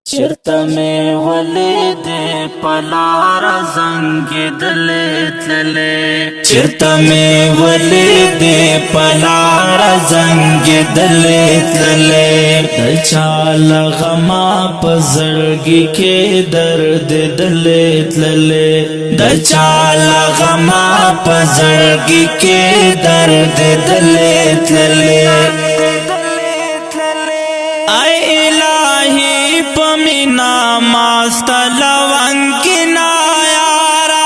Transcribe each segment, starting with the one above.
چرته مې ولیدې په لاره زنګېدلې تللې چرته مې ولیدې په لاره زنګېدلې تللې د چا له غمه په زړګي کې درد دلې تللې د چا له غمه په زړګي کې درد دلې تللې پمینا ماستا لونگینا یارا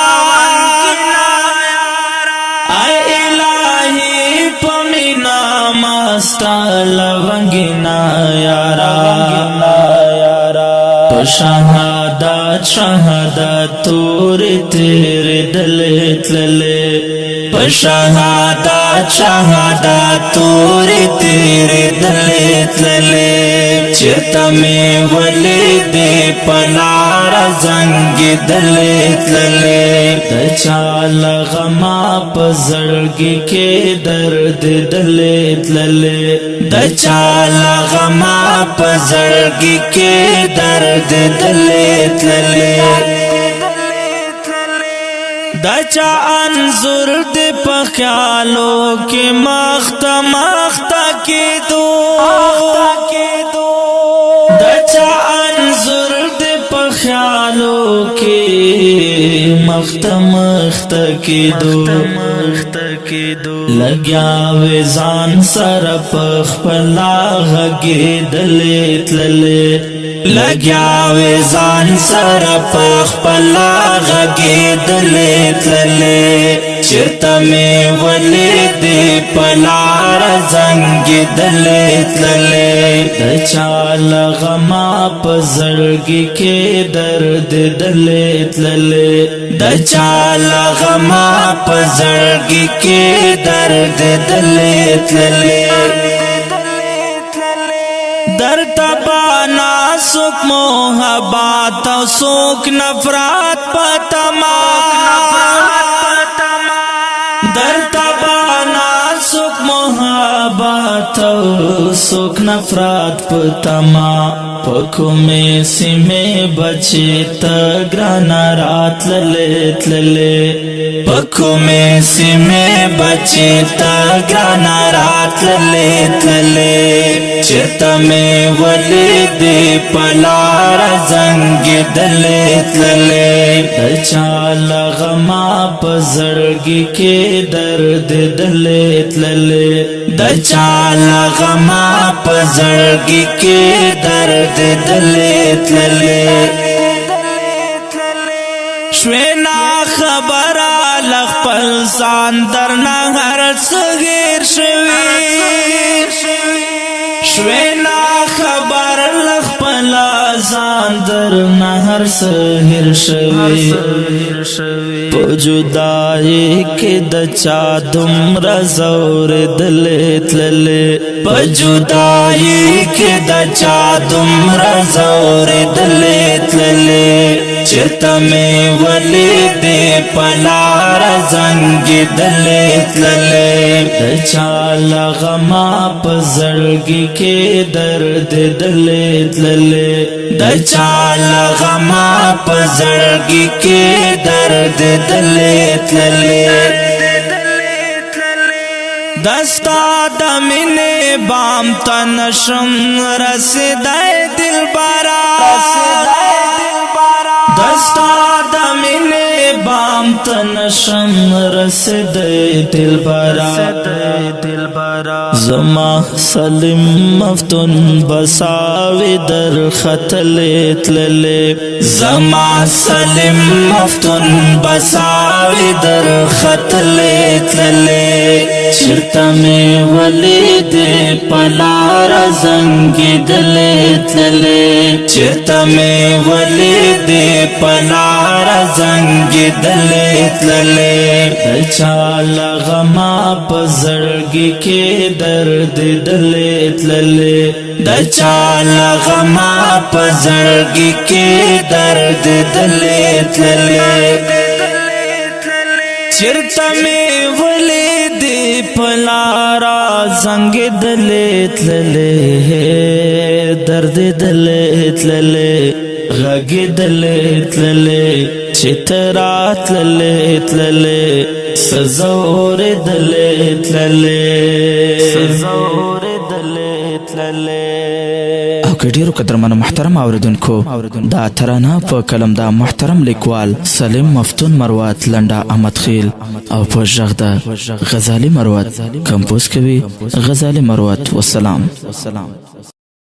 اے الہی پمینا ماستا لونگینا یارا شہادت شہادت توری تیرے دلے تللے شہادت شہادت توری تیرے دلے تللے چرته مې ولیدې په لاره زنګېدلې تللې د چا له غمه په زړګي کې درد دلې تللې د چا له غمه په زړګي کې درد دلې تللې دا چا انظر دے پا خیالوں کے مختا مختا کی دو دا چا انظر دے پا خیالوں کے مختا مختا کی دو لگیا ویزان سر پخ پلا غگی دلے تللے لگیا ویزان سر پخ پلا غگی دلے تللے چرته مې ولیدې په لاره زنګېدلې تللې د چا له غمه په زړګي کې درد دلې تللې د چا له غمه په زړګي کې درد دلې تللې در تبانا سوک محبت او سوک نفرات پتما در تبانا سوک محبت او سوک نفرات پتما پکو میں سمے بچے تگرانا رات للے تللے پکو میں سمے بچے تگرانا رات للے تللے چرته مې ولیدې په لاره زنګېدلې تللې د چا له غمه په زړګي کې درد دلې تللې د چا له غمه په زړګي کې درد دلې تللې شوینا خبره لخپل ځان درنه هر څه هېر شوي شوینا خبر لخپل ځان درنه هر څه هېر شوي په جدایۍ کې د چا دومره ځورېدلې تللې په جدایۍ کې د چا دومره ځورېدلې تللې چرته مې ولیدې په لاره زنګېدلې تللې د چا له غمه په زړګي کې درد دلې تللې د چا له غمه په زړګي کې درد دلې تللې دستا د مینې بام ته نشم رسیدی دلبرا دستا د مینې بام ته نشم رسیدی دلبرا زما سلیم مفتون بساوی در خطلې تللې زما سلیم مفتون بساوی در خطلې تللې چرته مې ولیدې په لاره زنګېدلې تللې چرته مې ولیدې په لاره زنګېدلې تللې د چا له غمه په زړګي کې درد دلې تللې د چا له غمه په زړګي کې درد دلې تللې چرته مې ولیدې په لاره زنګ دلت لله درد دلت لله غږ دلت لله چترات للت لله سزور دلت لله سزور دلت لله. او که ډیرو قدرمنو محترم اوریدونکو دا ترانه په کلم دا محترم لیکوال سلیم مفتون مروت لنډه احمد خیل او په غږ د غزالی مروت کمپوز کوي غزالی مروت. والسلام.